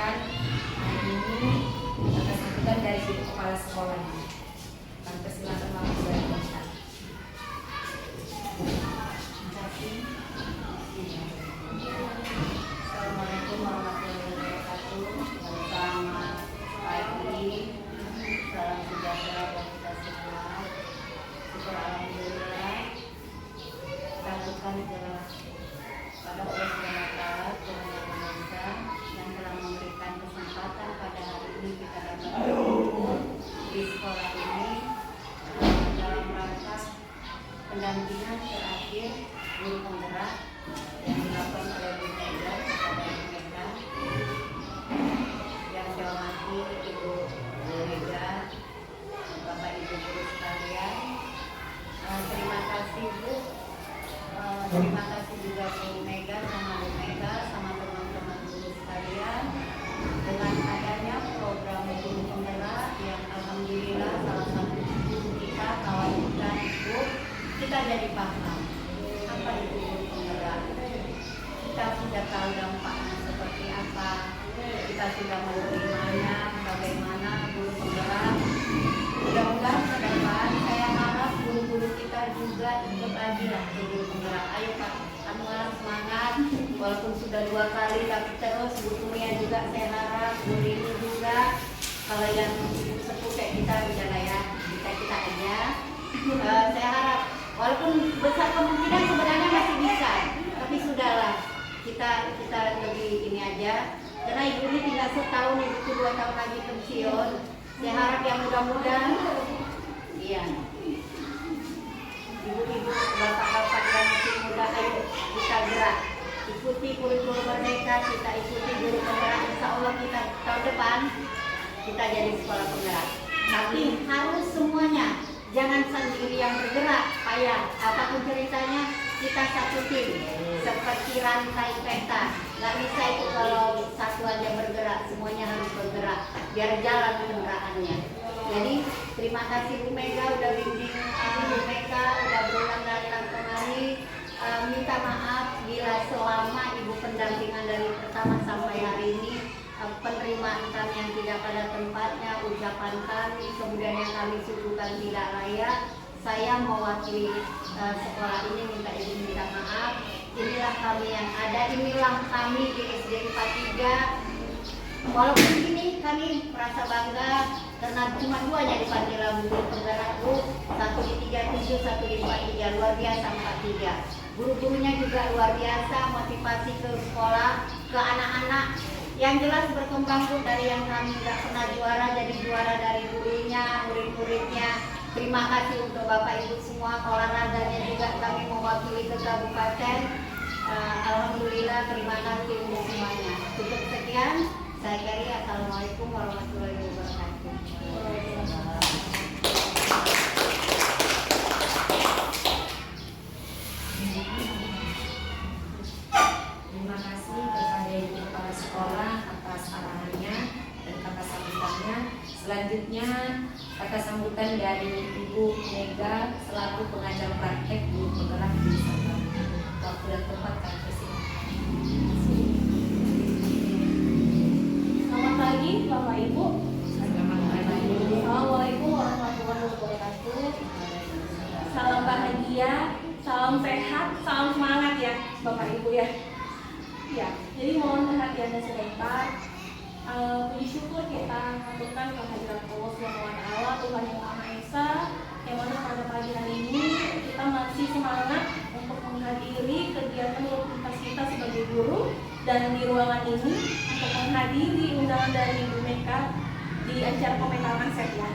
menyampaikan hari ini atas sambutan dari Ibu Kepala Sekolah. Kami persilakan Bapak dari Ustaz. Assalamualaikum warahmatullahi wabarakatuh. Selamat pagi, salam sejahtera buat kita semua. Syukur alhamdulillah. Sambutkan pada Allah SWT Tuhan Yang Maha Esa yang telah memberikan kesempatan pada hari ini kita dapat berkumpul di sekolah ini dalam rangka pendampingan terakhir guru penggerak yang dilakukan oleh Bu Mega kepada mereka. Yang saya hormati Ibu Mega, Bapak Ibu guru sekalian, terima kasih Bu. Terima kasih juga Bu Mega sama teman-teman guru sekalian dengan adanya program guru penggerak yang alhamdulillah salah satu guru kita, kawan kita jadi paham apa itu guru penggerak. Kita sudah tahu dampaknya seperti apa, kita sudah menerimanya bagaimana guru penggerak. Mudah-mudahan ke depan saya harap guru-guru kita juga ikut lagi lah ke guru penggerak. Ayo Pak Anwar semangat, walaupun sudah 2 kali tapi terus. Bu Tumia juga saya harap, Bu Lini juga. Kalau yang sepuh kayak kita bisa lah ya, kita aja. Saya harap walaupun besar kemungkinan sebenarnya masih bisa, tapi sudahlah kita lebih ini aja. Karena ibu ini tinggal setahun, ibu 2 tahun lagi pensiun. Saya harap yang muda-muda, iya, ibu-ibu, bapak-bapak yang masih muda, ayo kita gerak, ikuti kurikulum Merdeka, kita ikuti guru penggerak. Insya Allah kita tahun depan kita jadi sekolah penggerak. Tapi harus semuanya, jangan sendiri yang bergerak, payah. Apapun ceritanya kita satu tim, seperti rantai peta. Gak bisa itu kalau satu aja bergerak, semuanya harus bergerak biar jalan kendaraannya. Jadi terima kasih Bu Mega udah bimbing, Bu Mega udah berulang kali. Minta maaf bila selama Ibu pendampingan dari pertama sampai hari ini penerimaan kami yang tidak pada tempatnya, ucapan kami, kemudian yang kami suguhkan tidak layak. Saya mewakili sekolah ini minta maaf. Inilah kami yang ada, inilah kami di SD 43. Walaupun ini kami merasa bangga karena cuma 2 nya dipanggil guru penggerak, 1 di 37, 1 di 43, luar biasa 43. Guru-gurunya juga luar biasa, motivasi ke sekolah, ke anak-anak. Yang jelas berkembang dari yang kami nggak pernah juara jadi juara dari gurunya, murid-muridnya. Terima kasih untuk Bapak Ibu semua, olahraganya juga kami mewakili ke kabupaten. Alhamdulillah, terima kasih untuk semuanya. Cukup sekian, saya Keri. Assalamualaikum warahmatullahi wabarakatuh. Terima kasih kepada Ibu Kepala Sekolah atas arahannya dan kata sambutannya. Selanjutnya kata sambutan dari Ibu Mega selaku pengajar praktek guru penggerak di Sabang. Waktu dan tempat kami persilakan. Selamat pagi Bapak Ibu. Selamat pagi. Assalamualaikum warahmatullahi wabarakatuh. Salam bahagia, salam sehat, salam semangat ya Bapak Ibu ya. Ya, jadi mohon perhatiannya sebentar. Puji syukur kita mengaturkan kehadiran Allah SWT, Tuhan Yang Maha Esa, yang mana pada pagi hari ini kita masih semangat untuk menghadiri kegiatan rutinitas kita sebagai guru, dan di ruangan ini untuk menghadiri undangan dari Ibu Mega di acara pementalan aset ya.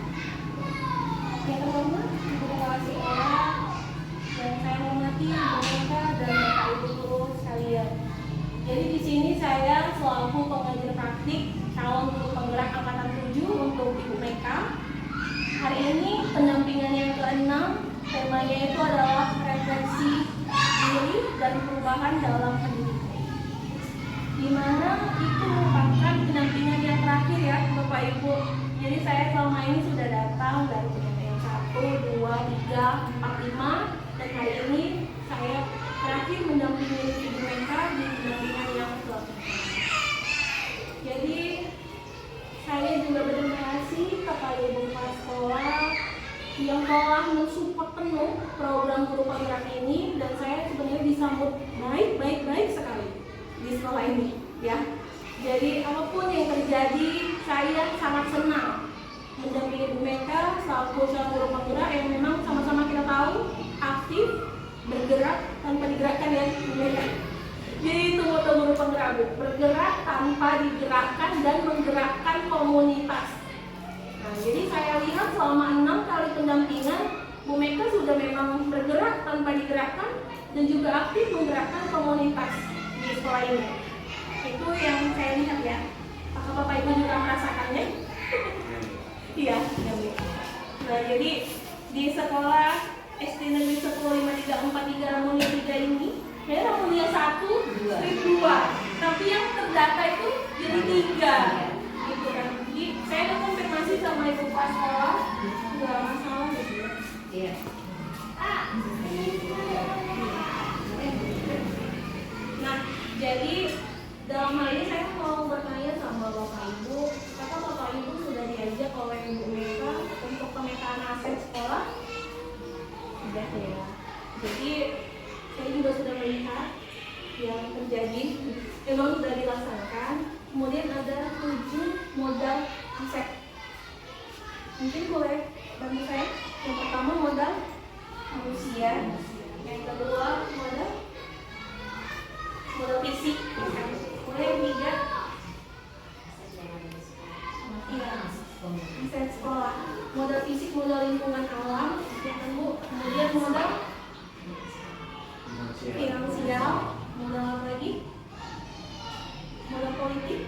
Yang pertama, Ibu Kepala Sekolah yang saya hormati, Ibu Mega dan Bapak Ibu guru sekalian. Jadi di sini saya selaku pengajar praktik calon guru penggerak angkatan 7 untuk Ibu Mega. Hari ini pendampingan yang ke-6, temanya itu adalah refleksi diri dan perubahan dalam pendidikan. Di mana itu merupakan pendampingan yang terakhir ya Bapak Ibu. Jadi saya selama ini sudah datang dari PTN 1, 2, 3, 4, 5, dan hari ini saya terakhir mendampingi Ibu Mega di pendampingan yang ke-8. Jadi juga berterima kasih kepada ibu kepala sekolah yang telah mensupport penuh program guru penggerak ini, dan saya sebenarnya disambut baik sekali di sekolah ini ya. Jadi apapun yang terjadi, saya sangat senang mendampingi Bu Meka selaku calon guru penggerak yang memang sama-sama kita tahu aktif, bergerak tanpa digerakkan ya Bu Meka. Jadi itu moto guru penggerak, Bu, bergerak tanpa digerakkan dan menggerakkan komunitas. Nah, jadi saya lihat selama 6 kali pendampingan, Bu Meka sudah memang bergerak tanpa digerakkan dan juga aktif menggerakkan komunitas di sekolah ini. Itu yang saya lihat ya. Apakah Bapak Ibu juga merasakannya? Iya, ya Bu. Nah, jadi di sekolah SD Negeri 10 5343 Ramulia 3 ini, saya Ramulia 1, strip 2, tapi yang terdata itu jadi 3 gitu kan. Jadi saya udah konfirmasi sama ibu kepala sekolah, nggak masalah gitu ya. Iya. Nah, jadi dalam hal ini saya mau bertanya sama Bapak Ibu, apakah Bapak Ibu sudah diajak oleh Ibu Meka untuk pemetaan aset sekolah? Sudah ya. Jadi saya juga sudah melihat yang terjadi, memang sudah dilaksanakan. Kemudian ada 7 modal aset. Mungkin boleh bantu saya. Yang pertama modal manusia, yang kedua modal fisik, kemudian yang ketiga aset sekolah, modal fisik, modal lingkungan alam, kemudian modal finansial, modal apa lagi? Modal politik,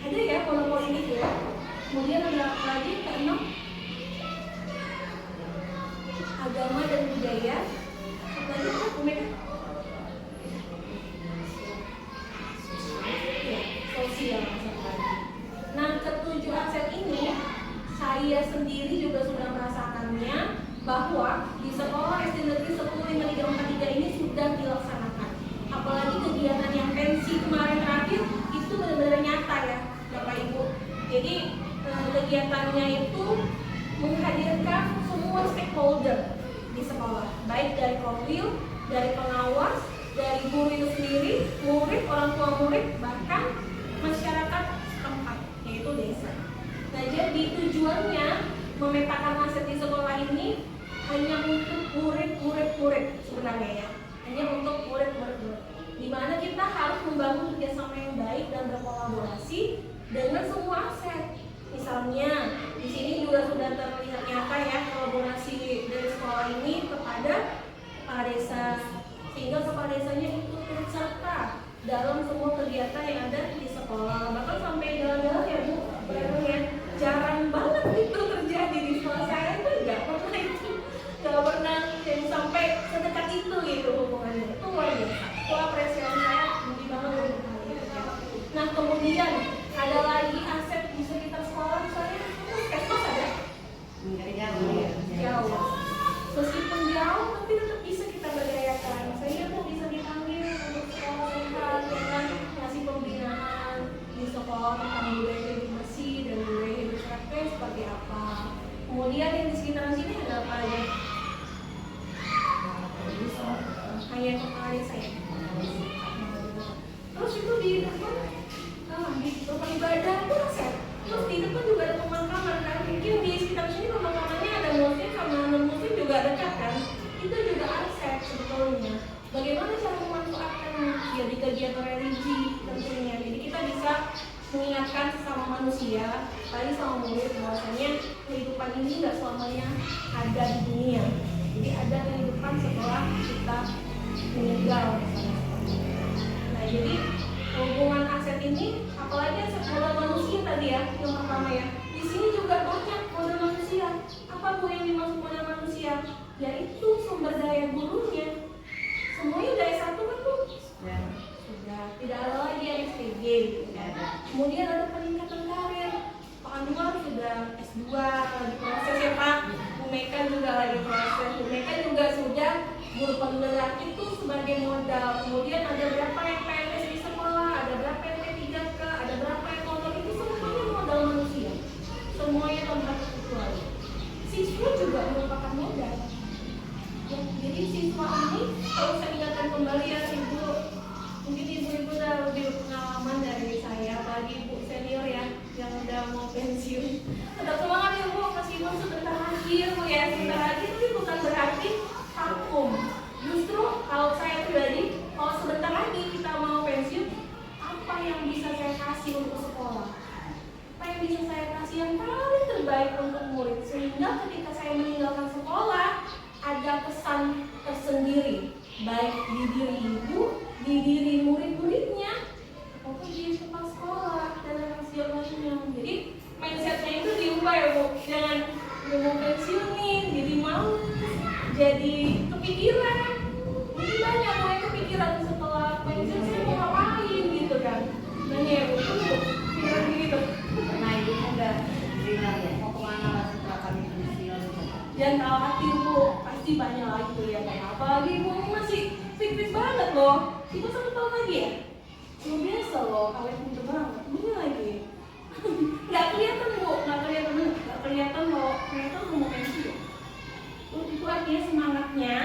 ada ya modal politik ya. Kemudian ada apa lagi? Keenam, agama dan budaya. Apa lagi? Sosial. Nah, ketujuh aset ini saya sendiri juga sudah merasakannya bahwa di sekolah SD Negeri 105343 ini sudah dilaksanakan. Apalagi kegiatan yang pensi kemarin terakhir itu benar-benar nyata ya Bapak Ibu. Jadi kegiatannya itu menghadirkan semua stakeholder di sekolah, baik dari profil, dari pengawas, dari guru itu sendiri, murid, orang tua murid, bahkan masyarakat setempat, yaitu desa. Nah, jadi tujuannya memetakan aset di sekolah ini hanya untuk murid sebenarnya ya, hanya untuk murid. Di mana kita harus membangun kerjasama yang baik dan berkolaborasi dengan semua aset. Misalnya di sini juga sudah terlihat nyata ya kolaborasi dari sekolah ini kepada kepala desa, sehingga kepala desanya ikut turut serta dalam semua kegiatan yang ada di sekolah. Bahkan sampai jalan-jalan ya Bu, ya, jarang banget itu terjadi di sekolah saya itu nggak pernah yang sampai sedekat itu gitu hubungannya. Itu luar biasa. Itu apresiasi saya tinggi banget untuk kalian. Nah, kemudian ada lagi aset di sekitar sekolah, misalnya puskesmas ada? Jauh. Meskipun jauh, tapi tetap bisa kita berdayakan. Saya tuh bisa dipanggil untuk sekolah sehat, ya kan, ngasih pembinaan di sekolah tentang budaya hidup bersih dan budaya hidup sehat seperti apa. Kemudian yang di sekitaran sini ada apa aja? Hanya kepala desa ya. Terus itu di depan, di tempat ibadah itu aset. Terus di depan juga ada pemakaman kan. Mungkin di sekitar sini pemakamannya ada muslim sama non muslim juga dekat kan. Itu juga aset sebetulnya. Bagaimana cara memanfaatkannya? Ya di kegiatan religi tentunya. Jadi kita bisa mengingatkan sesama manusia, tadi sama murid bahwasanya kehidupan ini nggak selamanya ada di dunia. Jadi ada kehidupan setelah kita meninggal. Nah, jadi hubungan aset ini, apalagi aset modal manusia tadi ya, yang pertama ya. Di sini juga banyak modal manusia. Apa Bu yang dimaksud modal manusia? Yaitu sumber daya gurunya. Semuanya udah S1 kan Bu? Ya. Sudah, tidak ada lagi yang SPG gitu. Kemudian ada peningkatan karir. Pak Anwar sudah S2 lagi proses ya Pak. Bu Meka juga lagi proses. Bu Meka juga sudah guru penggerak itu sebagai modal. Kemudian ada berapa yang PNS di sekolah, ada berapa yang P3K, ada berapa yang motor, itu semuanya modal manusia. Kalau saya ingatkan kembali ya Ibu, mungkin ibu-ibu udah lebih pengalaman dari saya, apalagi ibu senior ya yang udah mau pensiun. Tetap semangat ya Bu, meskipun sebentar lagi Bu ya, sebentar lagi tapi bukan berarti vakum. Justru kalau saya pribadi, kalau sebentar lagi kita mau pensiun, apa yang bisa saya kasih untuk sekolah? Apa yang bisa saya kasih yang paling terbaik untuk murid, sehingga ketika saya meninggalkan sekolah ada pesan tersendiri, baik di diri ibu, di diri murid-muridnya, ataupun di kepala sekolah dan hasil lainnya. Jadi mindsetnya itu diubah ya Bu, jangan mau pensiun nih, jadi malu, jadi kepikiran. Mungkin banyak mau yang kepikiran setelah pensiun saya mau ngapain gitu kan. Nanya ya Bu, pikiran gitu. Karena ibu udah bilang ya, mau kemana lah setelah kami pensiun? Jangan khawatir Bu, pasti banyak lagi kuliahnya. Apalagi Ibu ini masih fit banget loh. Ibu 1 tahun lagi ya? Luar biasa loh, awet muda banget. Ini lagi. Nggak kelihatan Bu, nggak kelihatan loh. Ternyata mau pensiun. Itu artinya semangatnya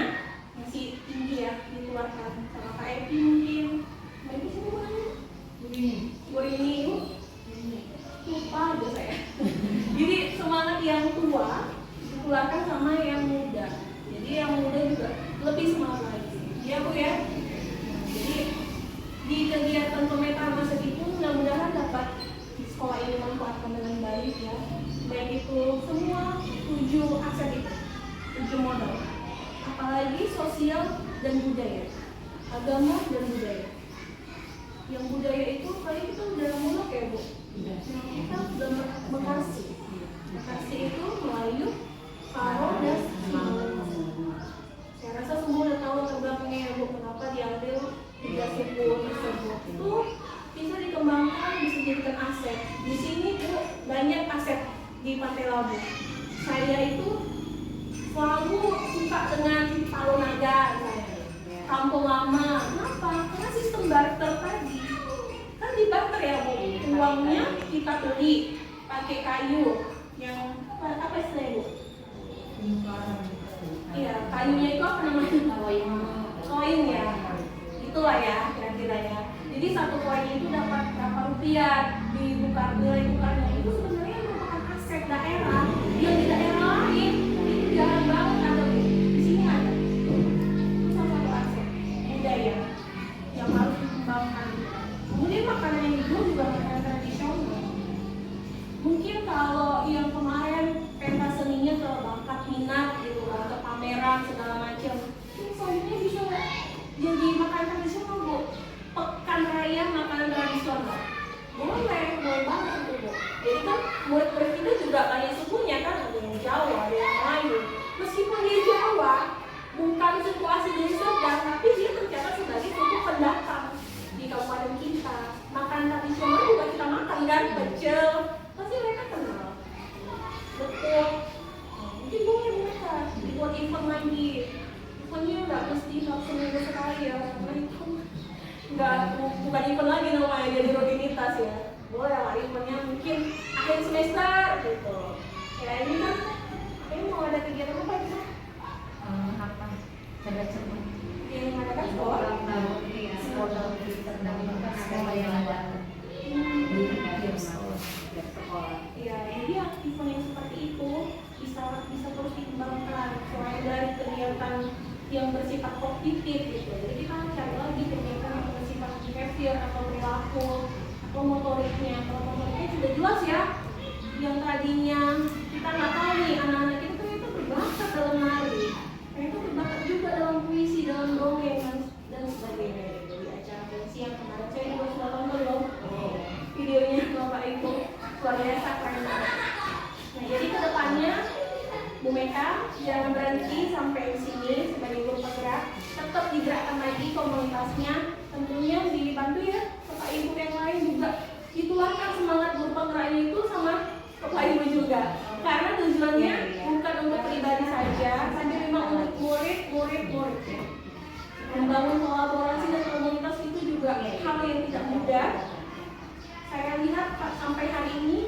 masih tinggi ya, dikeluarkan sama Kak Epi mungkin. Mbak Epi sini mana? Bu ini Ibu. Lupa aja saya. Jadi semangat yang tua dikeluarkan sama yang muda. Jadi yang muda juga lebih semangat lagi. Ya Bu ya. Jadi di kegiatan pemetaan masa depan mudah-mudahan dapat di sekolah ini manfaatkan dengan baik ya. Baik itu semua 7 aset itu, 7 modal. Apalagi sosial dan budaya, agama dan budaya. Yang budaya itu kali kita udah mulai ya Bu. Kita sudah Bekasi. Bekasi itu Melayu, Paro, dan Malang. Saya rasa semua udah tahu terbelakangnya ya Bu, kenapa diambil 3 suku tersebut. Itu bisa dikembangkan, bisa dijadikan aset. Di sini Bu banyak aset di Pantai Labu. Saya itu selalu suka dengan Palu Naga, Kampung Lama. Kenapa? Karena sistem barter tadi. Kan di barter ya Bu, uangnya kita beli pakai kayu yang apa istilahnya Bu? Iya, kayunya itu apa namanya? Koin ya. Itulah ya kira-kira ya. Jadi 1 koin itu dapat berapa rupiah, dibuka nilai tukarnya itu sebenarnya merupakan aset daerah yang di daerah lain itu jarang banget ada Bu. Di sini ada. Itu salah satu aset budaya yang harus dikembangkan. Kemudian makanan yang dijual juga makanan tradisional. Mungkin kalau yang kemarin pentas seninya ke bakat minat gitu kan, ke pameran segala macam, ini selanjutnya bisa jadi makanan tradisional Bu. Pekan raya makanan tradisional. Boleh banget tuh Bu. Jadi kan murid-murid kita juga banyak sukunya kan, ada yang Jawa, ada yang Melayu. Meskipun dia Jawa, bukan suku asli dari Serdang, tapi dia tercatat sebagai suku pendatang di kabupaten kita. Makanan tradisional juga kita makan kan, pecel, pasti mereka kenal. Betul. Mungkin boleh mereka dibuat event lagi. Eventnya nggak mesti seminggu sekali ya, karena itu bukan event lagi namanya, jadi rutinitas ya. Boleh lah eventnya mungkin akhir semester gitu. Ya ini kan, ini mau ada kegiatan apa gitu? Apa? Cerdas-cerdas. Yang mengadakan sekolah. Sekolah yang ada di sekolah. Ya, jadi event yang seperti itu bisa terus dikembangkan selain dari kegiatan yang bersifat kognitif gitu. Jadi kita cari lagi kegiatan yang bersifat behavior atau perilaku atau motoriknya. Kalau motoriknya sudah jelas ya, yang tadinya kita nggak tahu nih anak-anak kita ternyata berbakat dalam nari, ternyata berbakat juga dalam puisi, dalam dongeng dan sebagainya. Jadi acara pensi yang kemarin saya juga sudah nonton loh videonya Bapak Ibu, luar biasa keren banget. Nah jadi kedepannya Bu Meka jangan berhenti sampai di sini sebagai guru penggerak, tetap digerakkan lagi komunitasnya, tentunya dibantu ya Bapak Ibu yang lain juga ditularkan semangat guru penggeraknya itu sama Bapak Ibu juga, karena tujuannya bukan untuk pribadi saja, tapi memang untuk murid. Membangun kolaborasi dan komunitas itu juga hal yang tidak mudah. Saya lihat sampai hari ini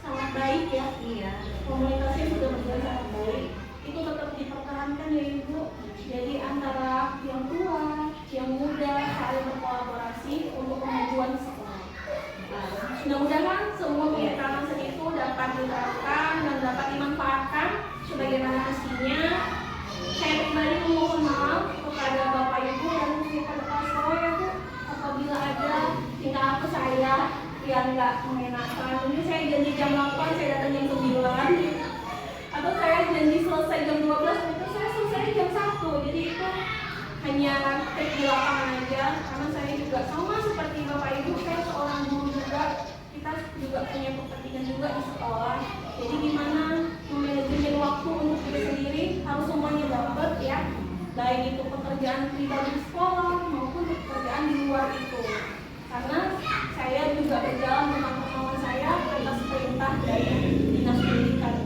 sangat baik ya. Iya. Komunitasnya sudah berjalan sangat baik. Itu tetap dipertahankan tekankan ya Ibu. Jadi antara yang tua, yang muda saling berkolaborasi untuk kemajuan sekolah. Mudah-mudahan semua pengetahuan itu dapat diterapkan dan dapat dimanfaatkan sebagaimana mestinya. Saya pribadi memohon maaf kepada Bapak Ibu dan kepada kepala sekolah ya Bu, apabila ada tingkah laku saya yang nggak mengenakan. Mungkin saya janji jam 8, saya datang jam 9, atau saya janji selesai jam 12, itu saya selesai jam 1. Jadi itu hanya trik di lapangan aja, karena saya juga sama seperti Bapak Ibu, saya seorang guru juga, kita juga punya kepentingan juga di sekolah. Jadi gimana memanajemen waktu untuk diri sendiri harus semuanya dapat ya, baik itu pekerjaan pribadi di sekolah maupun pekerjaan di luar itu. Karena saya juga berjalan dengan kemauan saya atas perintah dari Dinas Pendidikan.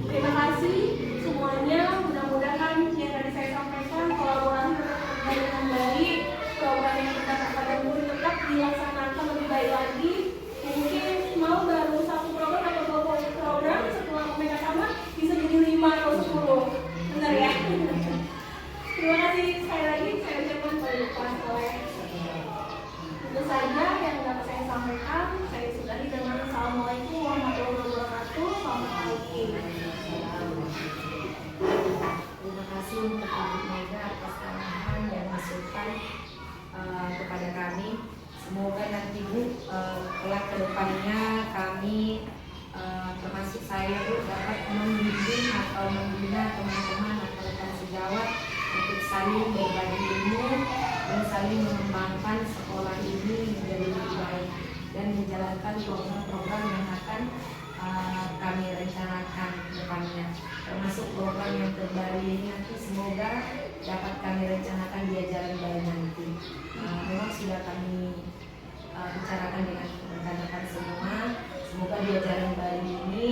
Terima kasih semuanya, mudah-mudahan yang tadi saya sampaikan kolaborasi tetap berjalan dengan baik, program yang kita kepada guru tetap dilaksanakan lebih baik lagi. Mungkin mau baru 1 program atau 2 program, setelah mereka sama bisa jadi 5 atau 10. Benar ya? Terima kasih sekali lagi, saya ucapkan kepada Pak Soleh. Itu saja yang dapat saya sampaikan. Saya sudahi dengan Assalamualaikum warahmatullahi wabarakatuh. Selamat pagi. Terima kasih untuk Ibu Mega atas arahan dan masukan kepada kami. Semoga nanti Bu kelak ke depannya kami termasuk saya Bu dapat membimbing atau membina teman-teman atau rekan sejawat untuk saling berbagi ilmu dan saling mengembangkan sekolah ini menjadi lebih baik dan menjalankan program-program yang akan kami rencanakan ke depannya, termasuk program yang terbaru ini nanti semoga dapat kami rencanakan dia jalan baik nanti. Memang sudah kami bicarakan dengan rekan-rekan semua, semoga dia jalan baik ini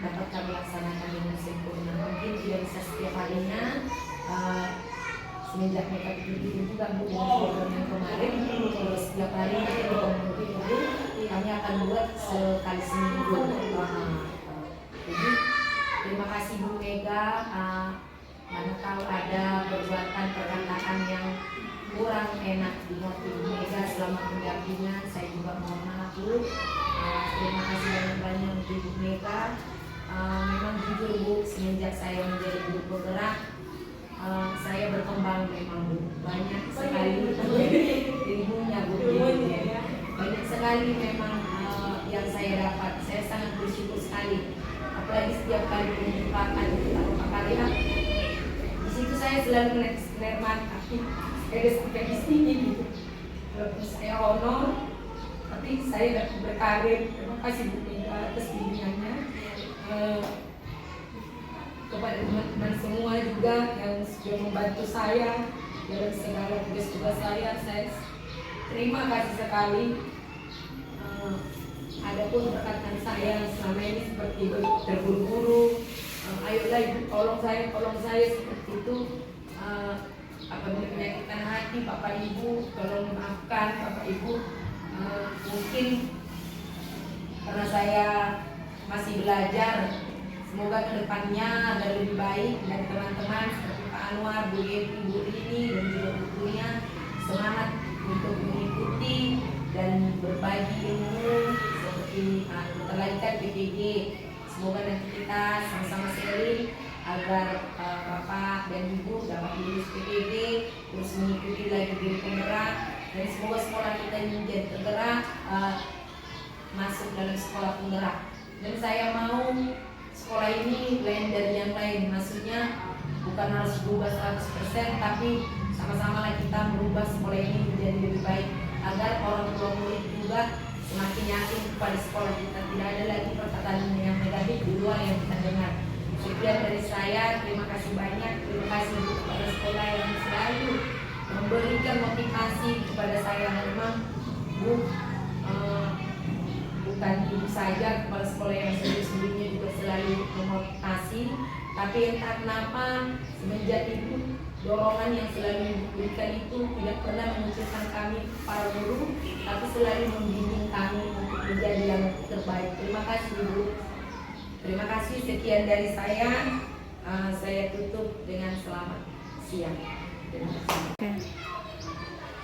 dapat kami laksanakan dengan sempurna. Mungkin tidak bisa setiap harinya, semenjak mereka itu juga Bu dengan program yang kemarin, kalau setiap hari kita berkomunikasi dulu, kami akan buat sekali seminggu. Jadi terima kasih Bu Mega. Mana tahu ada perbuatan perkataan yang kurang enak di hati Bu Mega selama pendampingan, saya juga mohon maaf Bu. Terima kasih banyak-banyak untuk Bu Mega. Memang jujur Bu, semenjak saya menjadi guru penggerak, saya berkembang memang Bu. Banyak sekali ilmunya Bu. Banyak sekali memang yang saya dapat. Saya sangat bersyukur sekali. Apalagi setiap kali menunjukkan beberapa kali di situ saya selalu melihat mata. Saya sampai di sini gitu. Walaupun saya honor, tapi saya dapat berkarir. Terima kasih Bu Mega atas bimbingannya. Kepada teman-teman semua juga yang sudah membantu saya dalam segala tugas-tugas saya terima kasih sekali. Adapun perkataan saya selama ini seperti terburu-buru, ayolah Ibu tolong saya seperti itu. Apabila menyakitkan hati Bapak Ibu, tolong maafkan Bapak Ibu. Mungkin karena saya masih belajar, semoga kedepannya ada lebih baik dan teman-teman seperti Pak Anwar, Bu Yeti, Bu Rini dan juga Bu Tunya semangat untuk mengikuti dan berbagi ilmu seperti terlahirkan PPG. Semoga nanti kita sama-sama sharing agar Bapak dan Ibu dapat lulus PPG, terus mengikuti lagi diri penggerak, dan semoga sekolah kita ini menjadi tergerak masuk dalam sekolah penggerak. Dan saya mau sekolah ini lain dari yang lain, maksudnya bukan harus berubah 100%, tapi sama-sama lah kita merubah sekolah ini menjadi lebih baik agar orang tua murid juga semakin yakin kepada sekolah kita. Tidak ada lagi perkataan yang negatif di luar yang kita dengar. Sekian dari saya, terima kasih banyak. Terima kasih kepada sekolah yang selalu memberikan motivasi kepada saya. Memang Bu, bukan Ibu saja, kepala sekolah yang sebelumnya juga selalu memotivasi. Tapi entah kenapa semenjak itu dorongan yang selalu diberikan itu tidak pernah mengucilkan kami para guru, tapi selalu membimbing kami untuk menjadi yang terbaik. Terima kasih Bu. Terima kasih, sekian dari saya. saya tutup dengan selamat siang. Terima kasih.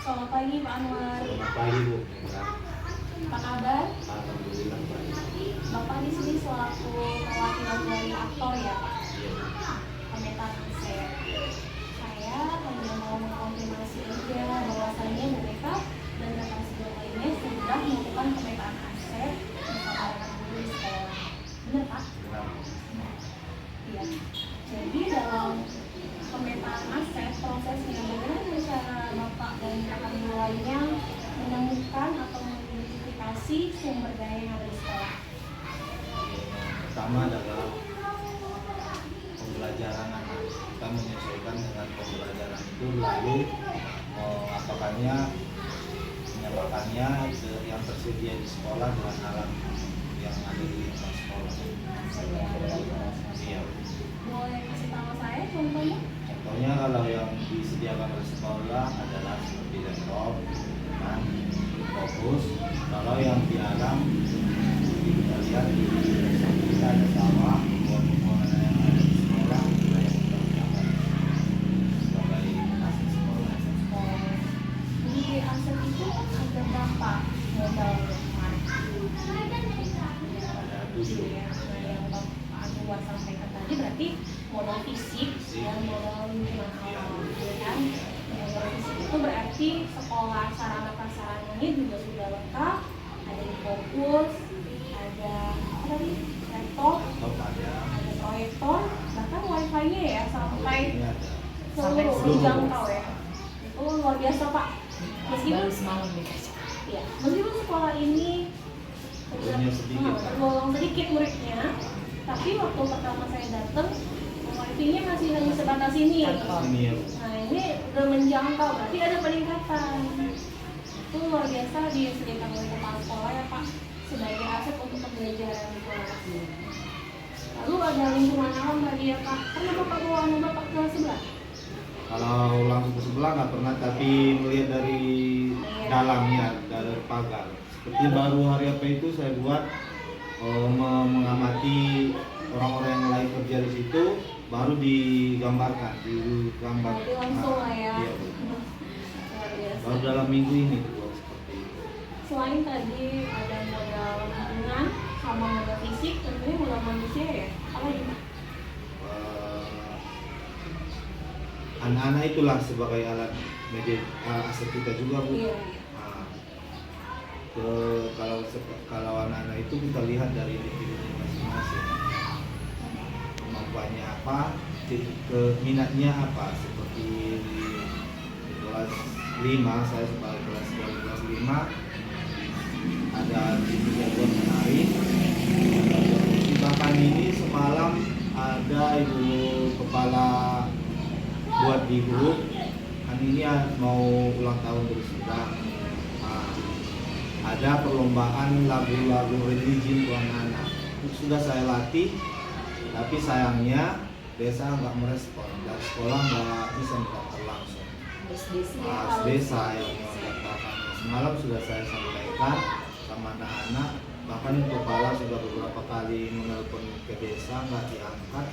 Selamat pagi Pak Anwar. Selamat pagi Bu. Apa kabar? Alhamdulillah baik. Bapak di sini selaku perwakilan dari aktor ya Pak. Pemetaan aset. Saya hanya mau mengkonfirmasi aja bahwasannya mereka dan rekan sejauh lainnya sudah melakukan pemetaan aset bersama rekan guru di sekolah. Benar Pak? Benar. Iya. Jadi dalam pemetaan aset prosesnya bagaimana cara Bapak dan rekan guru lainnya menemukan atau mengidentifikasi sumber daya yang ada di sekolah? Pertama adalah pembelajaran anak. Kita menyesuaikan dengan pembelajaran itu, lalu mengapakannya, menyamakannya yang tersedia di sekolah dengan alat yang ada di lingkungan sekolah. Iya. Boleh kasih tahu saya contohnya? Contohnya kalau yang disediakan oleh sekolah adalah seperti laptop, dan fokus. Kalau yang di alam kita lihat di samping kita ada sawah, pohon-pohonan yang ada di sekolah kita yang kita gunakan sebagai hasil sekolah. Di aset itu ada berapa modalnya? Ada 7. Yang Bapak Anwar sampaikan tadi berarti modal fisik dan modal lingkungan alam, ya kan? Modal fisik itu berarti sekolah sarana prasarananya juga sudah lengkap, ada di fokus, ada apa tadi? Laptop, Laptop ada, proyektor, bahkan wifi-nya ya sampai ini ada. seluruh seluruh. dijangkau ya. Itu luar biasa Pak. Meskipun Baru semalam dikasih. ya, meskipun sekolah ini Muridnya sedikit. tergolong sedikit muridnya, tapi waktu pertama saya datang wifi-nya masih hanya sebatas ini. Ini ya Bu. Nah ini udah menjangkau, berarti ada peningkatan. Itu luar biasa disediakan oleh kepala sekolah ya Pak sebagai aset untuk pembelajaran di kelas. Lalu ada lingkungan alam tadi ya Pak. Pernah Bapak bawa anak Bapak ke sebelah? Kalau langsung ke sebelah nggak pernah, tapi melihat dari dalamnya, dari pagar. Seperti baru hari apa itu saya buat mengamati orang-orang yang lain kerja di situ, baru digambarkan, digambar. Berarti langsung lah ya. Iya, Bu. Luar biasa. Baru dalam minggu ini dibuat seperti itu. Selain tadi ada modal lingkungan sama modal fisik, tentunya modal manusia ya. Apa lagi Pak? Anak-anak itulah sebagai alat media aset kita juga Bu. Iya. Nah, kalau anak-anak itu kita lihat dari individunya masing-masing, kemampuannya apa, minatnya apa. Seperti di kelas 5, saya sebagai kelas 5 ada juga buat menari, bahkan ini semalam ada ibu kepala buat di grup, kan ini mau ulang tahun bersedang. Ada perlombaan lagu-lagu religi untuk anak-anak. Itu sudah saya latih, tapi sayangnya desa nggak merespon, dari sekolah nggak bisa mendaftar langsung. Desa yang mendaftarkan. Semalam sudah saya sampaikan sama anak-anak, bahkan itu kepala sudah beberapa kali menelpon ke desa nggak diangkat,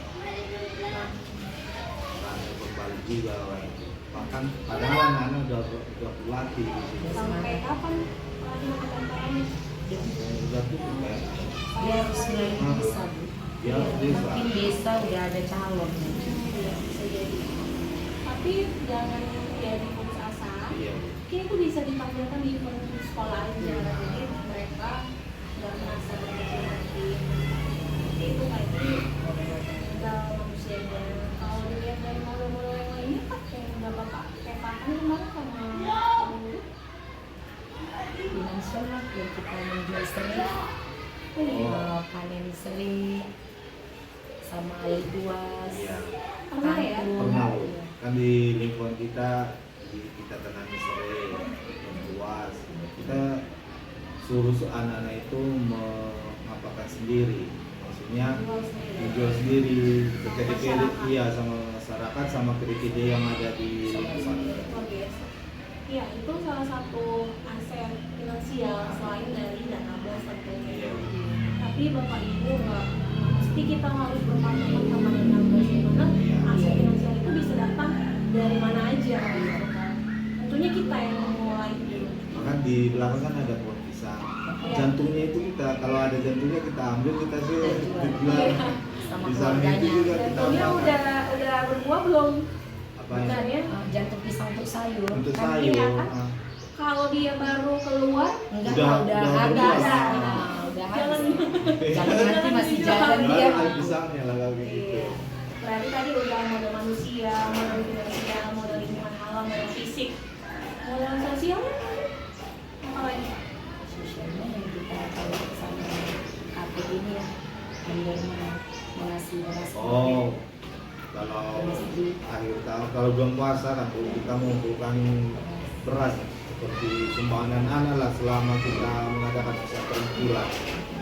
dan nelpon balik juga orang itu. Bahkan padahal anak-anak udah berlatih di situ. Sampai kapan pelatihan? Udah tutup kan? Dia harus melalui desa, Bu. Dia harus desa. Mungkin desa udah ada calon. Iya, bisa jadi. Tapi jangan jadi putus asa. Iya. Mungkin itu bisa ditampilkan di event sekolah aja. Jadi mereka nggak merasa berkecil hati. Itu tadi modal manusianya. Kalau dilihat dari model-model yang lainnya kan yang udah Bapak katakan kemarin sama guru. Finansial lah ya, kita menjual seri, panen seri, sama air luas. Iya. Pernah ya? Pernah Bu. Kan di lingkungan kita kita tanami serai, luas. Kita suruh anak-anak itu mengapakan sendiri. Maksudnya menjual sendiri ke KDPD, iya, sama masyarakat, sama KDPD yang ada di lingkungan. Luar biasa. Iya, itu salah satu aset finansial selain dari dana bos tentunya. Iya. Tapi Bapak Ibu nggak mesti kita harus berpatokan sama dana bos. karena Iya. aset finansial itu bisa datang dari mana aja gitu kan. Tentunya kita yang memulai dulu. Maka di belakang kan ada pohon pisang. Iya. Jantungnya itu kita, kalau ada jantungnya kita ambil, kita sih Iya. dijual. Sama Pisangnya itu keluarganya. juga kita Jantungnya makan. udah berbuah belum? Apa Bukan ya? ya? Jantung pisang untuk sayur. Untuk Kan sayur. iya kan? Ah. Kalau dia baru keluar, Enggak, Udah habis. berbuah. Udah jangan habis. Jangan nanti masih jalan Baru dia. ada pisangnya lah kalau gitu. Iya. Berarti tadi udah modal manusia, modal finansial, modal lingkungan alam, modal fisik, modal sosial, apa lagi? Sosialnya yang kita tahu sama apa ini ya, mengasih Oh, kalau akhir tahun, kalau bulan puasa kan kita mengumpulkan beras seperti sumbangan anak lah selama kita mengadakan pesantren bulan.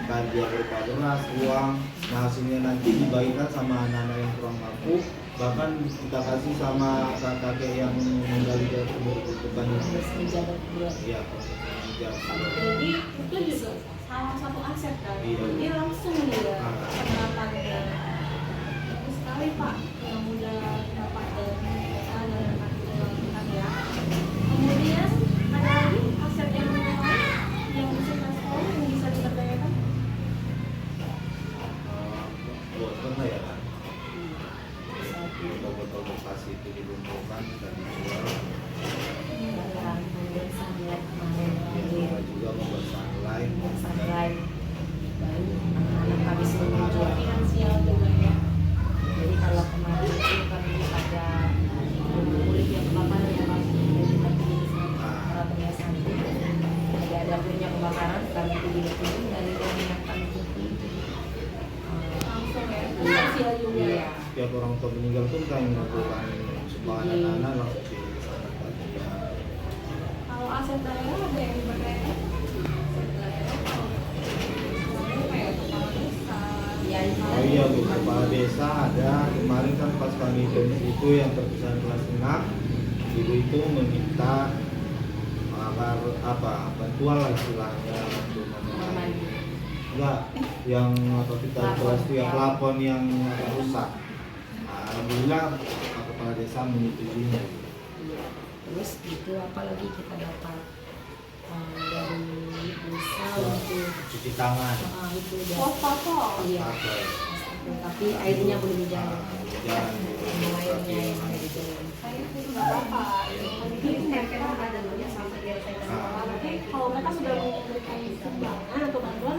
Kan dia berupa beras, uang, nah hasilnya nanti dibagikan sama anak-anak yang kurang mampu, bahkan kita kasih sama kakek yang meninggal di depan menjaga kedua. Iya, menjaga. Jadi itu juga salah satu aset kan. Iya. Jadi langsung dia penerapannya. Bagus sekali Pak yang udah dapat dari kita dan lakukan ya. Kemudian ada lagi aset yang lain yang bisa kita sekolah yang bisa diperdayakan. Botol lah ya kan. Botol-botol bekas itu dikumpulkan kita dijual. Kita juga membuat sunlight. Baru anak-anak habis mengajar. Finansial juga ya. Jadi kalau kemarin itu kan pada kulit yang kebakaran ya Mas, jadi tadi para penyiasan ada dapurnya kebakaran, kami itu dihitung dari menyiapkan putih. Langsung ya. Finansial juga. Iya. Setiap orang tua meninggal pun kami melakukan sumbangan anak-anak langsung di sana bagian. Kalau aset daerah ada yang diperdayakan? Aset daerah kalau misalnya kayak kepala desa. Ya, Oh iya, Bu, kepala desa ada. Kemarin kan pas kami pensi itu yang perpisahan kelas 6, ibu itu meminta agar bantuan lah istilahnya untuk mandi. enggak yang apa kita Plafon. kelas yang plafon yang agak rusak. Nah, alhamdulillah Pak kepala desa menyetujuinya. Iya. Terus itu apalagi kita dapat dari desa untuk Cuci tangan. itu udah. Wastafel. Iya. Pakai. Tapi airnya belum dijaga. Jalan. Airnya yang ada di jalan. Saya itu nggak apa. Jadi mereka ada namanya sama dia saya Tapi kalau mereka sudah memberikan sumbangan atau bantuan,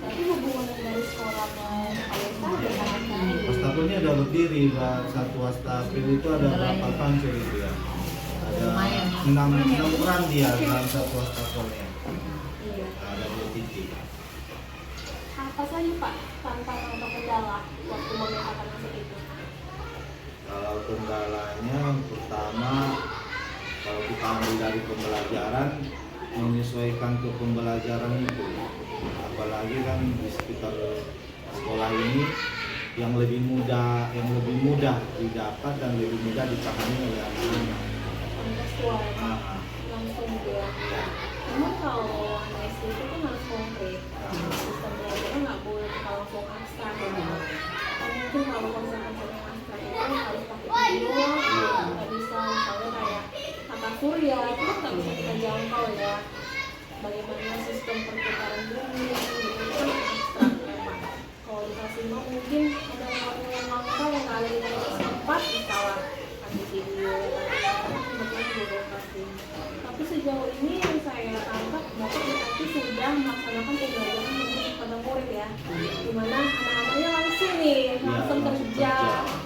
berarti hubungan dari sekolah ke kepala desa udah sangat baik. Wastafelnya ada berdiri, Pak. Satu wastafel itu ada berapa pancel itu ya? Ada Lumayan. 6 peran dia dalam satu wastafelnya. Iya. Ada 2 titik. Apa saja Pak tantangan atau kendala waktu memetakan aset itu? Kalau kendalanya pertama, kalau kita ambil dari pembelajaran, menyesuaikan ke pembelajaran itu. Apalagi kan di sekitar sekolah ini yang lebih mudah didapat dan lebih mudah dipahami oleh anak-anak. Kontekstual Ah, langsung dia. Memang kalau anak SD itu kan harus konkret. Sistem belajarnya nggak boleh kita langsung abstrak ya. Mungkin kalau konsep-konsep yang abstrak itu harus pakai video, nggak bisa misalnya kayak kata surya itu kan nggak bisa kita jangkau ya. Bagaimana sistem perputaran bumi gitu kan abstrak memang. Kalau dikasih mau mungkin ada hewan langka yang kali ini sempat misalnya kasih video kemudian birokrasi. Tapi sejauh ini yang saya tangkap Bapak berarti sudah melaksanakan pembelajaran pada murid ya, dimana anak-anaknya langsung nih, langsung kerja,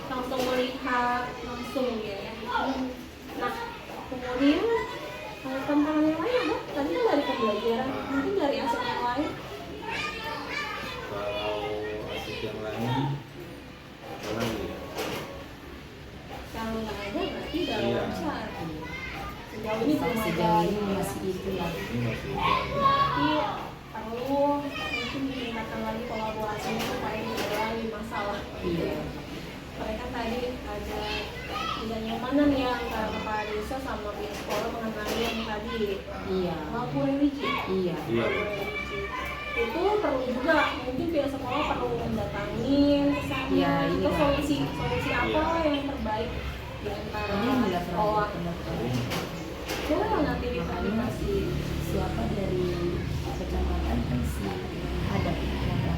langsung melihat, langsung ya. Nah, kemudian tantangan yang lain ada, tadi kan dari pembelajaran, mungkin dari aset yang lain. kalau aset yang lain, apa lagi ya? Kalau nggak ada berarti udah Iya. lancar. Sejauh ini belum ada. Sejauh ini masih itu ya. Ini masih Berarti perlu mungkin ditingkatkan lagi kolaborasinya supaya tidak ada lagi masalah. Iya. Mereka tadi ada tidak nyamanan ya antara kepala desa sama pihak sekolah mengenai yang tadi Iya. mampu religi. Iya. Iya. Mampu religi. Itu perlu juga mungkin pihak sekolah perlu mendatangin ke sana Ya, ini itu lah. solusi apa yang terbaik di antara Ini nggak sekolah. terlalu Boleh lah nanti dikoordinasi. siapa dari kecamatan kan si ada yang berbicara.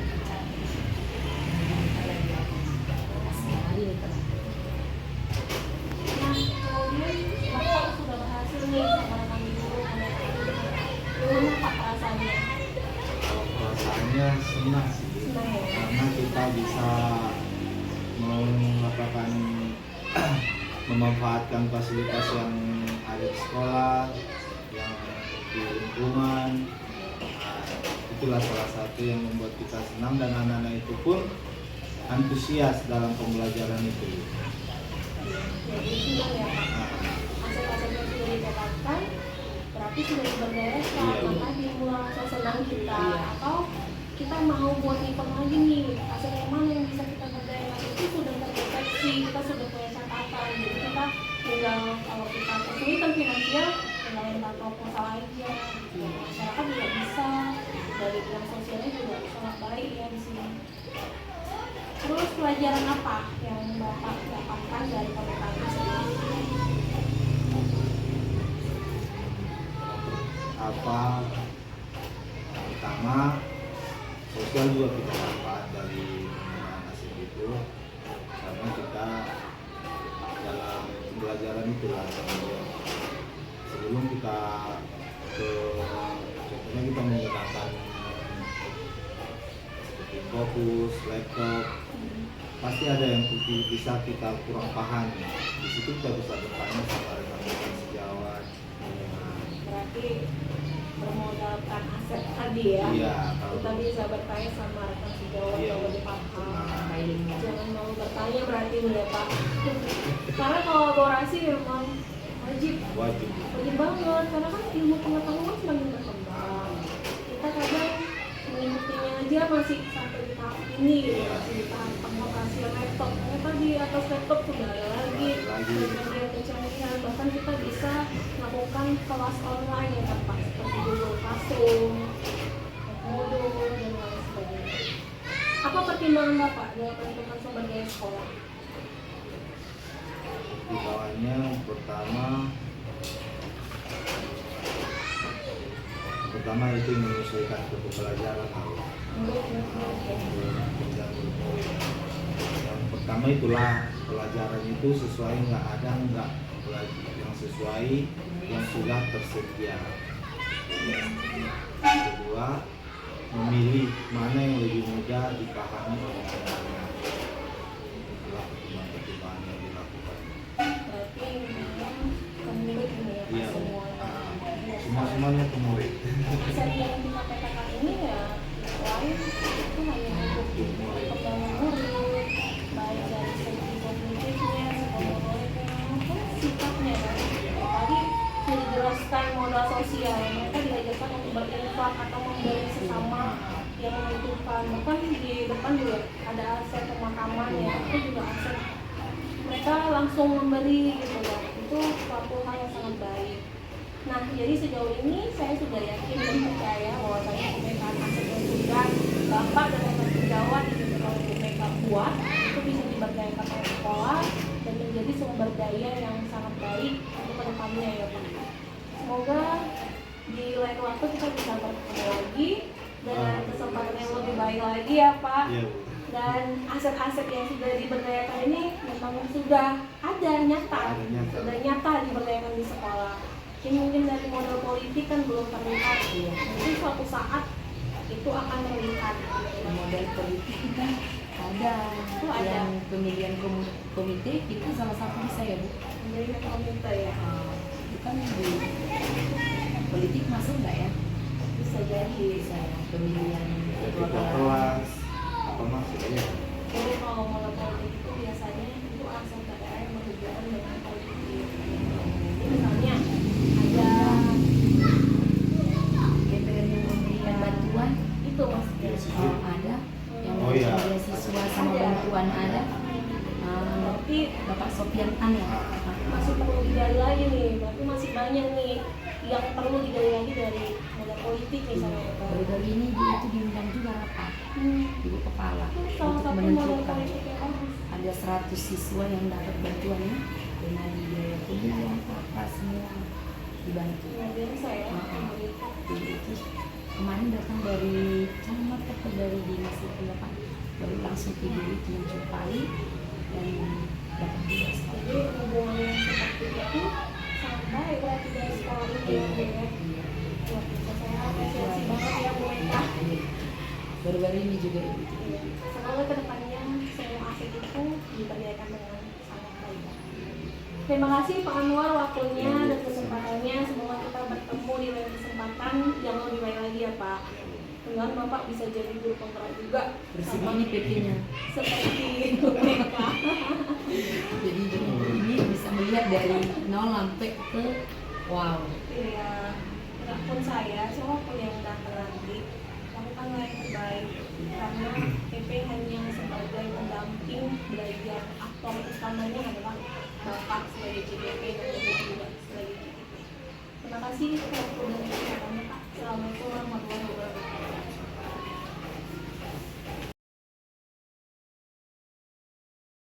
Sekali itu. Nah, kemudian Bapak sudah berhasil nih sama rekan guru, gimana Pak perasaannya? Kalau perasaannya senang sih, Senang ya? karena kita bisa mengatakan memanfaatkan fasilitas yang ada di sekolah, yang di lingkungan. Nah, itulah salah satu yang membuat kita senang dan anak-anak itu pun antusias dalam pembelajaran itu. Jadi senang ya Pak. Nah, Aset-aset yang sudah didapatkan berarti sudah diberdayakan, Iya. maka dimulai rasa senang kita. Iya. Atau kita mau buat event lagi nih, aset yang mana yang bisa kita berdayakan itu sudah terdeteksi, kita sudah punya catatan. Jadi kita tinggal kalau kita kesulitan finansial, tinggal minta proposal aja. Masyarakat juga bisa, dari bidang sosialnya juga sangat baik ya di sini. Terus pelajaran apa yang Bapak dapatkan dari pemerintahan sendiri? apa pertama sosial juga kita dapat dari penggunaan aset itu, karena kita dalam pembelajaran itulah sebelum kita ke contohnya kita menggunakan seperti fokus, laptop, pasti ada yang bisa kita kurang paham. Di situ kita bisa bertanya sama rekan-rekan sejawat. Berarti bermodalkan aset tadi ya. Iya, kalau Kita bisa bertanya sama rekan sejawat Iya. yang lebih paham. Nah, Jangan mau bertanya berarti udah Pak. Karena kolaborasi memang wajib wajib. banget. Karena kan ilmu pengetahuan semakin berkembang. Kita kadang mengikutinya aja masih sampai di tahap ini, Iya. masih di tahap pengoperasian laptop. Ternyata di atas laptop sudah ada lagi berbagai kecanggihan. Bahkan kita bisa melakukan kelas online yang tepat seperti Google Classroom, Moodle, dan lain sebagainya. Apa pertimbangan Bapak dalam menentukan sumber daya sekolah? Di bawahnya pertama itu menyesuaikan ke pembelajaran yang pertama itulah pelajaran itu sesuai nggak ada nggak yang sesuai yang sudah tersedia. Yang kedua, memilih mana yang lebih mudah dipahami oleh anak-anak. Itulah pertimbangan-pertimbangan yang dilakukan. Berarti memang ke murid ini ya Pak, Iya, semuanya. semuanya ke murid. Aset yang kita katakan ini ya lain itu hanya untuk perkembangan murid, baik dari segi kognitifnya, psikomotoriknya maupun sikapnya kan. Tadi sudah dijelaskan modal sosial, mereka diajarkan untuk berinfak atau memberi sesama yang membutuhkan. Bahkan di depan juga ada aset pemakaman ya, itu juga aset mereka langsung memberi gitu ya. Itu suatu hal yang sangat baik. Nah, jadi sejauh ini saya sudah yakin dan percaya bahwa saya pemetaan aset yang sudah Bapak dan rekan sejawat di oleh BPK buat itu bisa diberdayakan oleh sekolah dan menjadi sumber daya yang sangat baik untuk kedepannya ya Pak. Semoga di lain waktu kita bisa bertemu lagi dengan kesempatan yang lebih baik lagi ya Pak. Iya, Bu. Dan aset-aset yang sudah diberdayakan ini memang sudah ada nyata, Ada nyata. sudah nyata diberdayakan di sekolah. Ini mungkin dari modal politik kan belum terlihat, mungkin suatu saat itu akan terlihat. Model politik kan ada. Itu ada. Yang pemilihan komite itu salah satu bisa ya Bu. Menjadi komite ya, Itu kan di politik masuk nggak ya? bisa jadi. Bisa ya. Pemilihan ketua Ketua kelas. kelas apa maksudnya? Jadi kalau modal politik itu biasanya itu aset daerah yang berhubungan dengan politik. Jadi misalnya ada DPR yang memberikan bantuan itu maksudnya. ada. Yang Oh, iya. beasiswa sama bantuan ada. Berarti Bapak Sofian Tan ya. masih perlu digali lagi nih, berarti masih banyak nih yang perlu digali lagi dari modal politik misalnya. Baru-baru ini dia itu diundang juga menentukan. Ada 100 siswa yang dapat bantuannya dengan biaya kuliah apa semua dibantu. Jadi itu kemarin datang dari camat atau dari dinas itu ya Pak, baru langsung tidur itu menjumpai dan dapat juga sekali. Jadi hubungan yang seperti itu sampai ya tidak sekolah ini ya Bu ya. Luar biasa, saya apresiasi banget ya Bu Eka. Baru-baru ini juga ibu. Semoga kedepannya semua aset itu diberdayakan dengan sangat baik. Terima kasih Pak Anwar waktunya dan kesempatannya. Semoga kita bertemu di lain kesempatan yang lebih baik lagi ya Pak. Dengan Bapak bisa jadi guru penggerak juga Bersih ini PP-nya. seperti Bu Eka. Jadi ini bisa melihat dari nol sampai ke wow. Iya, walaupun saya siapapun yang datang nanti lakukanlah yang terbaik karena PP hanya sebagai pendamping belajar, aktor utamanya adalah Bapak sebagai CDP dan Ibu juga sebagai CDP. Terima kasih waktu dan kesempatannya Pak. Assalamualaikum warahmatullahi wabarakatuh.